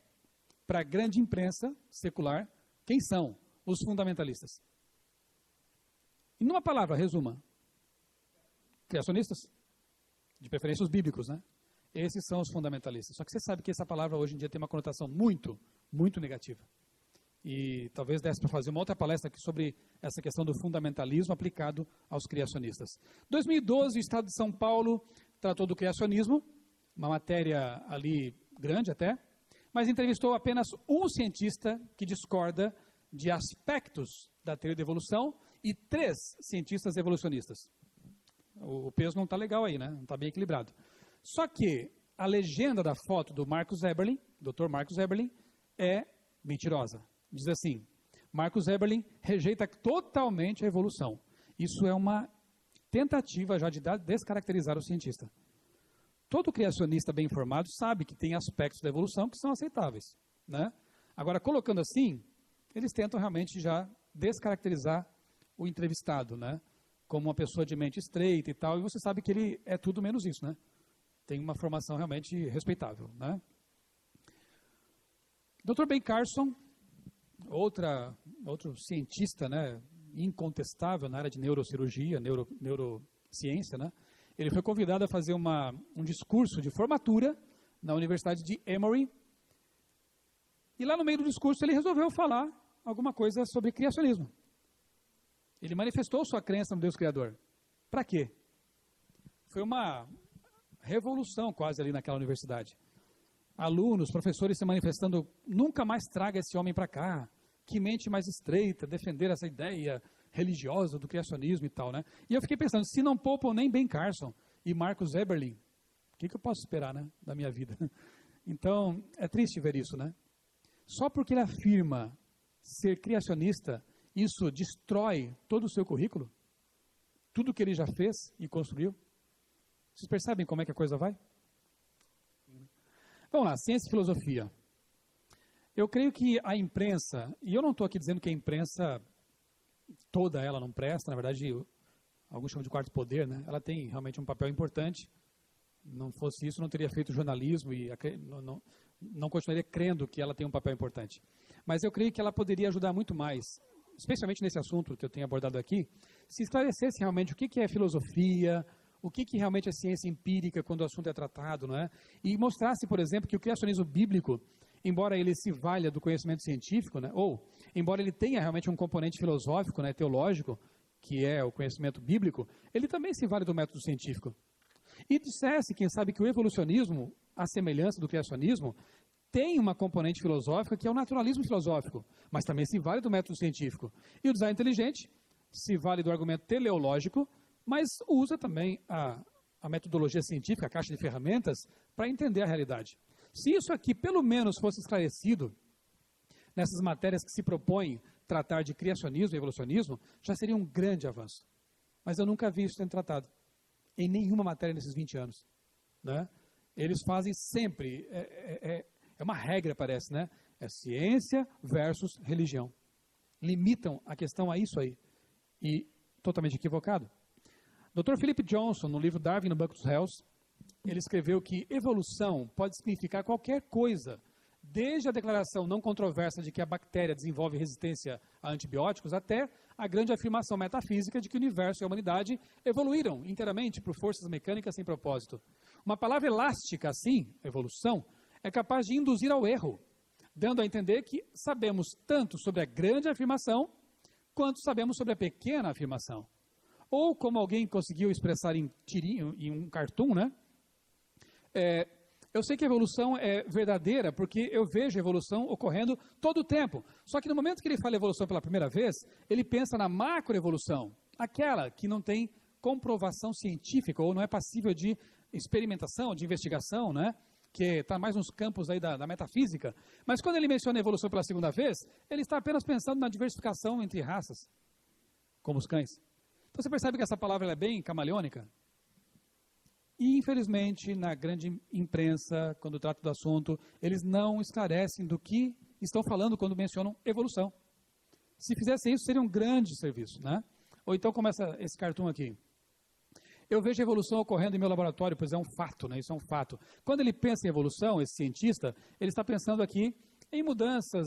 para a grande imprensa secular, quem são os fundamentalistas? E numa palavra, resuma. Criacionistas, de preferência os bíblicos, né? Esses são os fundamentalistas. Só que você sabe que essa palavra hoje em dia tem uma conotação muito, muito negativa. E talvez desse para fazer uma outra palestra aqui sobre essa questão do fundamentalismo aplicado aos criacionistas. 2012, o Estado de São Paulo tratou do criacionismo, uma matéria ali grande até, mas entrevistou apenas um cientista que discorda de aspectos da teoria da evolução e 3 cientistas evolucionistas. O peso não está legal aí, né? Não está bem equilibrado. Só que a legenda da foto do Marcus Eberlin, Dr. Marcus Eberlin, é mentirosa. Diz assim: Marcus Eberlin rejeita totalmente a evolução. Isso é uma tentativa já de descaracterizar o cientista. Todo criacionista bem informado sabe que tem aspectos da evolução que são aceitáveis, né? Agora, colocando assim, eles tentam realmente já descaracterizar o entrevistado, né? Como uma pessoa de mente estreita e tal, e você sabe que ele é tudo menos isso, né? Tem uma formação realmente respeitável, né? Dr. Ben Carson, outro cientista, né, incontestável na área de neurocirurgia, neurociência, né? Ele foi convidado a fazer um discurso de formatura na Universidade de Emory. E lá no meio do discurso ele resolveu falar alguma coisa sobre criacionismo. Ele manifestou sua crença no Deus Criador. Para quê? Foi uma revolução quase ali naquela universidade. Alunos, professores se manifestando: nunca mais traga esse homem para cá, que mente mais estreita, defender essa ideia religiosa do criacionismo e tal, né? E eu fiquei pensando, se não poupam nem Ben Carson e Marcus Eberlin, o que eu posso esperar, né, da minha vida? Então, é triste ver isso, né? Só porque ele afirma ser criacionista, isso destrói todo o seu currículo? Tudo que ele já fez e construiu? Vocês percebem como é que a coisa vai? Vamos lá, ciência e filosofia. Eu creio que a imprensa, e eu não estou aqui dizendo que a imprensa, toda ela não presta, na verdade, alguns chamam de quarto poder, né? Ela tem realmente um papel importante. Não fosse isso, não teria feito jornalismo e não continuaria crendo que ela tem um papel importante. Mas eu creio que ela poderia ajudar muito mais, especialmente nesse assunto que eu tenho abordado aqui, se esclarecesse realmente o que é filosofia, o que realmente é ciência empírica quando o assunto é tratado, não é? E mostrasse, por exemplo, que o criacionismo bíblico, embora ele se valha do conhecimento científico, né, ou embora ele tenha realmente um componente filosófico, né, teológico, que é o conhecimento bíblico, ele também se vale do método científico. E dissesse, quem sabe, que o evolucionismo, à semelhança do criacionismo, tem uma componente filosófica que é o naturalismo filosófico, mas também se vale do método científico. E o design inteligente se vale do argumento teleológico, mas usa também a metodologia científica, a caixa de ferramentas, para entender a realidade. Se isso aqui, pelo menos, fosse esclarecido nessas matérias que se propõem tratar de criacionismo e evolucionismo, já seria um grande avanço. Mas eu nunca vi isso sendo tratado em nenhuma matéria nesses 20 anos. Né? Eles fazem sempre, é uma regra, parece, né? É ciência versus religião. Limitam a questão a isso aí. E totalmente equivocado. Dr. Philip Johnson, no livro Darwin no Banco dos Réus, ele escreveu que evolução pode significar qualquer coisa, desde a declaração não controversa de que a bactéria desenvolve resistência a antibióticos, até a grande afirmação metafísica de que o universo e a humanidade evoluíram inteiramente por forças mecânicas sem propósito. Uma palavra elástica, assim, evolução, é capaz de induzir ao erro, dando a entender que sabemos tanto sobre a grande afirmação, quanto sabemos sobre a pequena afirmação. Ou, como alguém conseguiu expressar em um cartoon, né? Eu sei que a evolução é verdadeira porque eu vejo a evolução ocorrendo todo o tempo. Só que no momento que ele fala evolução pela primeira vez, ele pensa na macroevolução, aquela que não tem comprovação científica ou não é passível de experimentação, de investigação, né? Que está mais nos campos aí da metafísica. Mas quando ele menciona a evolução pela segunda vez, ele está apenas pensando na diversificação entre raças, como os cães. Então você percebe que essa palavra é bem camaleônica? E, infelizmente, na grande imprensa, quando trata do assunto, eles não esclarecem do que estão falando quando mencionam evolução. Se fizessem isso, seria um grande serviço, né? Ou então começa esse cartoon aqui. Eu vejo a evolução ocorrendo em meu laboratório, pois é um fato, né? Isso é um fato. Quando ele pensa em evolução, esse cientista, ele está pensando aqui em mudanças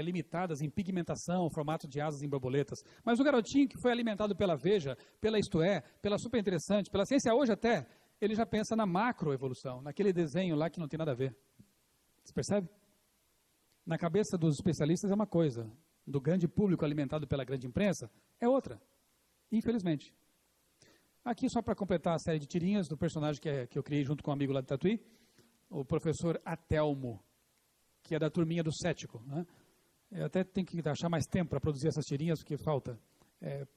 limitadas em pigmentação, formato de asas em borboletas. Mas o garotinho que foi alimentado pela Veja, pela Isto É, pela Super Interessante, pela Ciência Hoje até, ele já pensa na macroevolução, naquele desenho lá que não tem nada a ver. Você percebe? Na cabeça dos especialistas é uma coisa, do grande público alimentado pela grande imprensa é outra, infelizmente. Aqui, só para completar a série de tirinhas do personagem que eu criei junto com um amigo lá de Tatuí, o professor Atelmo, que é da turminha do cético. Né? Eu até tenho que achar mais tempo para produzir essas tirinhas, porque falta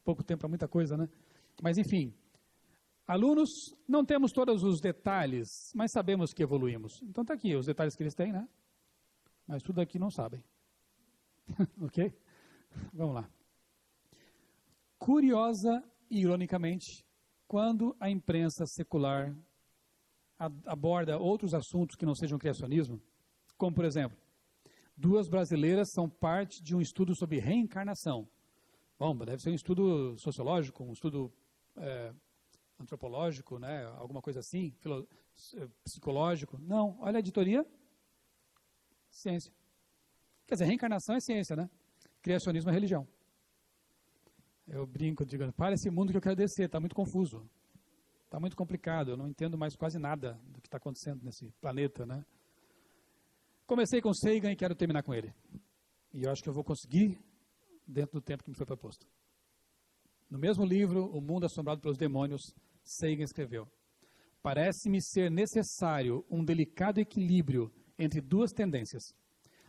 pouco tempo para muita coisa. Né? Mas, enfim, alunos, não temos todos os detalhes, mas sabemos que evoluímos. Então, está aqui os detalhes que eles têm, né? Mas tudo aqui não sabem. Ok? Vamos lá. Curiosa e ironicamente, quando a imprensa secular aborda outros assuntos que não sejam criacionismo, como, por exemplo, 2 brasileiras são parte de um estudo sobre reencarnação. Bom, deve ser um estudo sociológico, um estudo antropológico, né, alguma coisa assim, psicológico. Não, olha a editoria, ciência. Quer dizer, reencarnação é ciência, né? Criacionismo é religião. Eu brinco, digo, para esse mundo que eu quero descer, está muito confuso. Está muito complicado, eu não entendo mais quase nada do que está acontecendo nesse planeta, né? Comecei com Sagan e quero terminar com ele. E eu acho que eu vou conseguir dentro do tempo que me foi proposto. No mesmo livro, O Mundo Assombrado pelos Demônios, Sagan escreveu: parece-me ser necessário um delicado equilíbrio entre 2 tendências,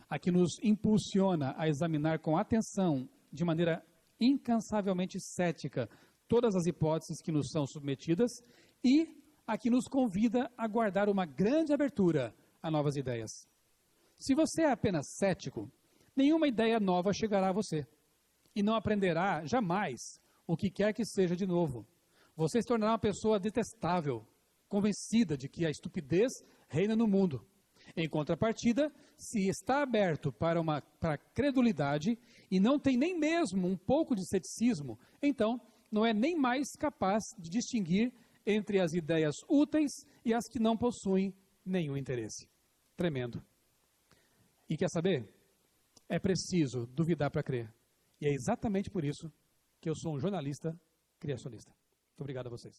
a que nos impulsiona a examinar com atenção, de maneira incansavelmente cética, todas as hipóteses que nos são submetidas e a que nos convida a guardar uma grande abertura a novas ideias. Se você é apenas cético, nenhuma ideia nova chegará a você e não aprenderá jamais o que quer que seja de novo. Você se tornará uma pessoa detestável, convencida de que a estupidez reina no mundo. Em contrapartida, se está aberto para a credulidade e não tem nem mesmo um pouco de ceticismo, então não é nem mais capaz de distinguir entre as ideias úteis e as que não possuem nenhum interesse. Tremendo. E quer saber? É preciso duvidar para crer. E é exatamente por isso que eu sou um jornalista criacionista. Muito obrigado a vocês.